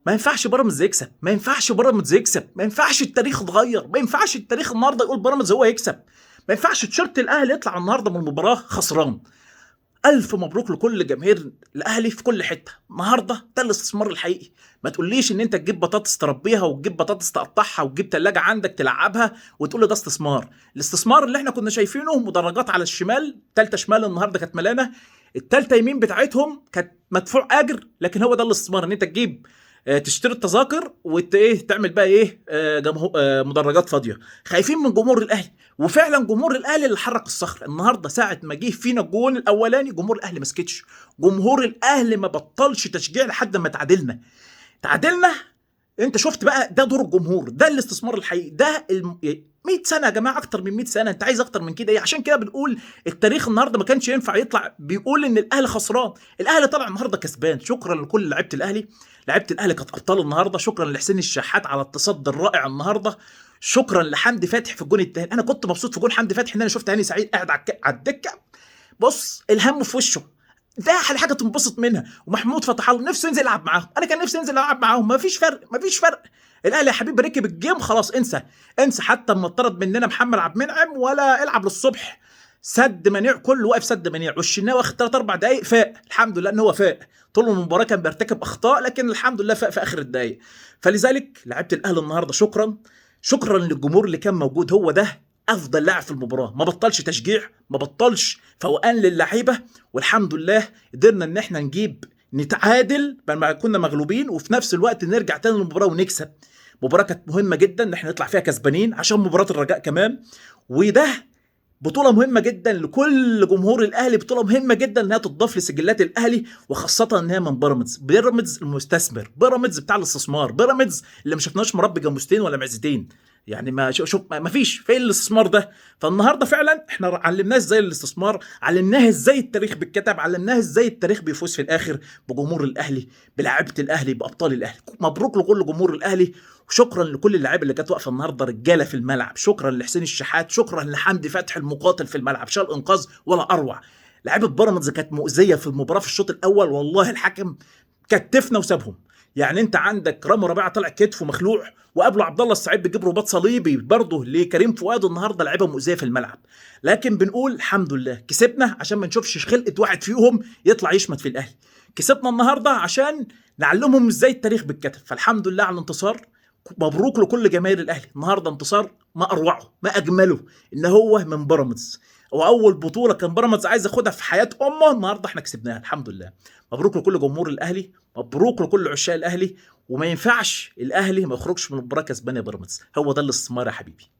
ما ينفعش بيراميدز يكسب، ما ينفعش بيراميدز يكسب، ما ينفعش التاريخ اتغير، ما ينفعش التاريخ النهارده يقول بيراميدز هو يكسب، ما ينفعش تيشيرت الاهلي يطلع النهارده من المباراه خسران. الف مبروك لكل جماهير الاهلي في كل حته، النهارده ده الاستثمار الحقيقي. ما تقوليش ان انت تجيب بطاطس تربيها وتجيب بطاطس تقطعها وتجيب ثلاجه عندك تلعبها وتقول لي ده استثمار. الاستثمار اللي احنا كنا شايفينه مدرجات على الشمال، ثالثه شمال النهارده كانت ملانه، الثالثه يمين بتاعتهم كانت مدفوع اجر، لكن هو ده الاستثمار، ان انت تجيب تشتري التذاكر ايه تعمل بقى ايه مدرجات فاضيه. خايفين من جمهور الاهلي، وفعلا جمهور الاهلي اللي حرك الصخر النهارده ساعه ما جه فينا الجون الاولاني. جمهور الاهلي ما سكتش، جمهور الاهلي ما بطلش تشجيع لحد ما تعادلنا. انت شفت بقى، ده دور الجمهور، ده الاستثمار الحقيقي، ده 100 سنه يا جماعه، اكتر من 100 سنه، انت عايز اكتر من كده ايه؟ عشان كده بنقول التاريخ النهارده ما كانش ينفع يطلع بيقول ان الاهلي خسران. الاهلي طلع النهارده كسبان. شكرا لكل لعيبه الاهلي، لعيبه الاهلي كانت ابطال النهارده. شكرا لحسين الشحات على التصدي الرائع النهارده. شكرا لحمدي فتحي في الجون الثاني. انا كنت مبسوط في جون حمدي فتحي ان انا شفت هاني سعيد قاعد على الدكه، بص الهم في وشه، ده حاجه تنبسط منها. ومحمود فتح الله نفسه ينزل يلعب معاهم، انا كان نفسي انزل العب معاهم، ما فيش فرق. الاهلي يا حبيبي ركب الجيم خلاص، انسى حتى اما اتطرد مننا محمد عبد المنعم ولا العب للصبح. سد منيع، كله واقف سد منيع، والشناوي واخد 3 4 دقايق فاق، الحمد لله ان هو فاق. طول المباراه كان بيرتكب اخطاء، لكن الحمد لله فاق في اخر الدقايق. فلذلك لعيبه الاهلي النهارده شكرا للجمهور اللي كان موجود، هو ده افضل لاعب في المباراه، ما بطلش تشجيع، ما بطلش فوقان للعيبه. والحمد لله قدرنا ان احنا نتعادل بعد ما كنا مغلوبين، وفي نفس الوقت نرجع تاني للمباراه ونكسب. مباراه كانت مهمه جدا ان احنا نطلع فيها كسبانين عشان مباراه الرجاء كمان. وده بطولة مهمة جدا لكل جمهور الأهلي، بطولة مهمة جدا إنها تضاف لسجلات الأهلي، وخاصة إنها من بيراميدز المستثمر، بيراميدز بتاع الاستثمار، بيراميدز اللي ما شفناش مربي جاموستين ولا معزتين. يعني ما شوف ما فيش فين الاستثمار ده. فالنهارده فعلا احنا علمناه ازاي الاستثمار، علمناه ازاي التاريخ بيتكتب، علمناه ازاي التاريخ بيفوز في الاخر بجمهور الاهلي، بلاعيبه الاهلي، بابطال الاهلي. مبروك لكل جمهور الاهلي، وشكرا لكل اللاعيبه اللي كانت واقفه النهارده رجاله في الملعب. شكرا لحسين الشحات، شكرا لحمدي فتحي المقاتل في الملعب، شال انقاذ ولا اروع. لعيبه بيراميدز كانت مؤذيه في المباراه في الشوط الاول، والله الحكم كتفنا وسابهم. يعني انت عندك رامي ربيعه طلع كتفه مخلوع، وقبله عبد الله السعيد بيجيب رباط صليبي برضه لكريم فؤاد. النهارده لعيبه مؤذيه في الملعب، لكن بنقول الحمد لله كسبنا عشان ما نشوفش خلقه واحد فيهم يطلع يشمت في الاهلي. كسبنا النهارده عشان نعلمهم ازاي التاريخ بيتكتب. فالحمد لله على الانتصار، مبروك لكل جماهير الاهلي. النهارده انتصار ما اروعه ما اجمله، ان هو من بيراميدز، واول بطوله كان بيراميدز عايز ياخدها في حياه امه، النهارده احنا كسبناها الحمد لله. مبروك لكل جمهور الاهلي، مبروك لكل عشاق الاهلي. وما ينفعش الاهلي ما يخرجش من المباراه كسبان يا بيراميدز، هو ده الاستثمار يا حبيبي.